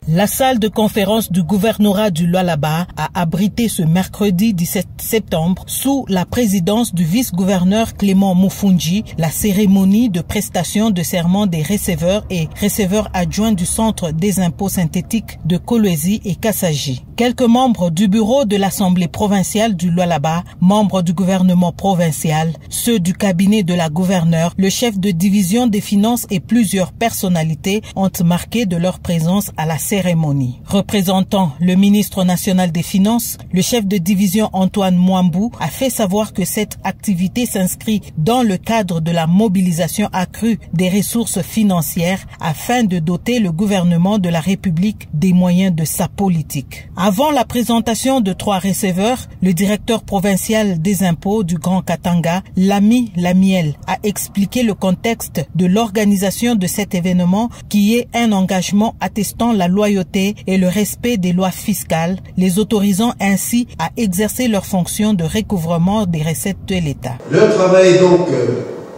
La salle de conférence du gouvernorat du Lualaba a abrité ce mercredi 17 septembre, sous la présidence du vice-gouverneur Clément Moufoundji, la cérémonie de prestation de serment des receveurs et receveurs adjoints du Centre des impôts synthétiques de Kolwezi et Kassaji. Quelques membres du bureau de l'Assemblée provinciale du Lualaba, membres du gouvernement provincial, ceux du cabinet de la gouverneure, le chef de division des finances et plusieurs personnalités ont marqué de leur présence à la cérémonie. Représentant le ministre national des Finances, le chef de division Antoine Mwambou a fait savoir que cette activité s'inscrit dans le cadre de la mobilisation accrue des ressources financières afin de doter le gouvernement de la République des moyens de sa politique. Avant la présentation de 3 receveurs, le directeur provincial des impôts du Grand Katanga, Lami Lamiel, a expliqué le contexte de l'organisation de cet événement qui est un engagement attestant la loyauté et le respect des lois fiscales, les autorisant ainsi à exercer leurs fonctions de recouvrement des recettes de l'État. Leur travail est donc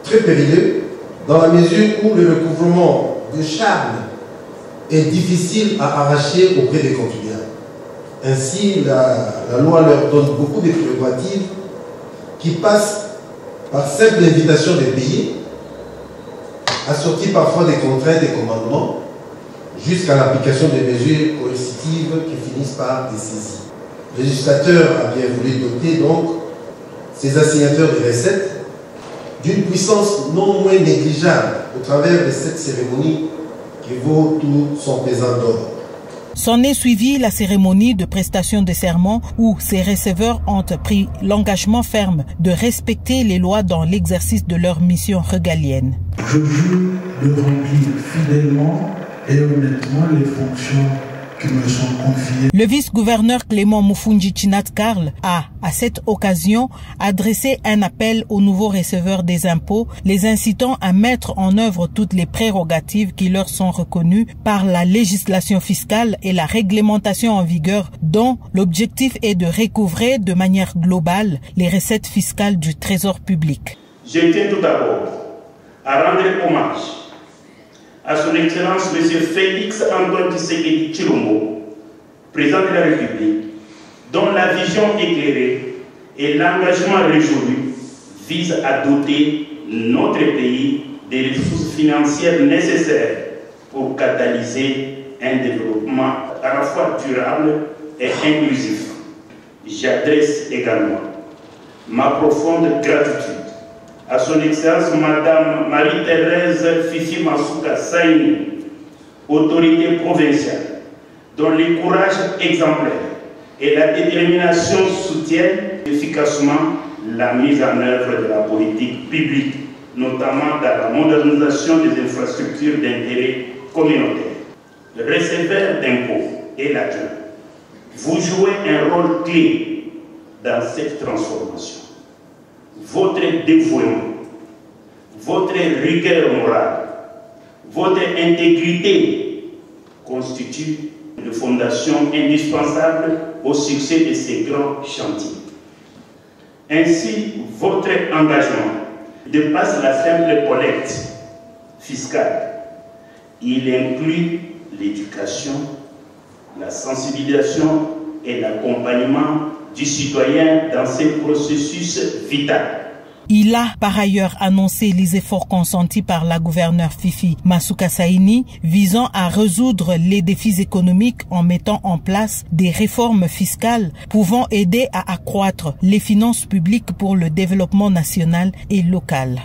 très périlleux dans la mesure où le recouvrement de charges est difficile à arracher auprès des contribuables. Ainsi, la loi leur donne beaucoup de prérogatives qui passent par simple invitation de payer, assorties parfois des contraintes et commandements, jusqu'à l'application des mesures coercitives qui finissent par des saisies. Le législateur a bien voulu doter donc ces assignateurs de recettes d'une puissance non moins négligeable au travers de cette cérémonie qui vaut tout son pesant d'or. S'en est suivi la cérémonie de prestation de serment où ces receveurs ont pris l'engagement ferme de respecter les lois dans l'exercice de leur mission régalienne. Je jure de remplir fidèlement et honnêtement les fonctions qui me sont confiées. Le vice-gouverneur Clément Moufoundji Chinat Karl a, à cette occasion, adressé un appel aux nouveaux receveurs des impôts, les incitant à mettre en œuvre toutes les prérogatives qui leur sont reconnues par la législation fiscale et la réglementation en vigueur, dont l'objectif est de recouvrer de manière globale les recettes fiscales du Trésor public. Je tiens tout d'abord à rendre hommage à son Excellence M. Félix Antoine Tshisekedi Tshilombo, président de la République, dont la vision éclairée et l'engagement résolu visent à doter notre pays des ressources financières nécessaires pour catalyser un développement à la fois durable et inclusif. J'adresse également ma profonde gratitude à son Excellence Madame Marie-Thérèse Fifi Masuka Saini, autorité provinciale, dont le courage exemplaire et la détermination soutiennent efficacement la mise en œuvre de la politique publique, notamment dans la modernisation des infrastructures d'intérêt communautaire. Le receveur d'impôts et l'adjoint, vous jouez un rôle clé dans cette transformation. Votre dévouement, votre rigueur morale, votre intégrité constituent une fondation indispensable au succès de ces grands chantiers. Ainsi, votre engagement dépasse la simple collecte fiscale. Il inclut l'éducation, la sensibilisation et l'accompagnement du citoyen dans ces processus vitaux. Il a par ailleurs annoncé les efforts consentis par la gouverneure Fifi Masuka Saini visant à résoudre les défis économiques en mettant en place des réformes fiscales pouvant aider à accroître les finances publiques pour le développement national et local.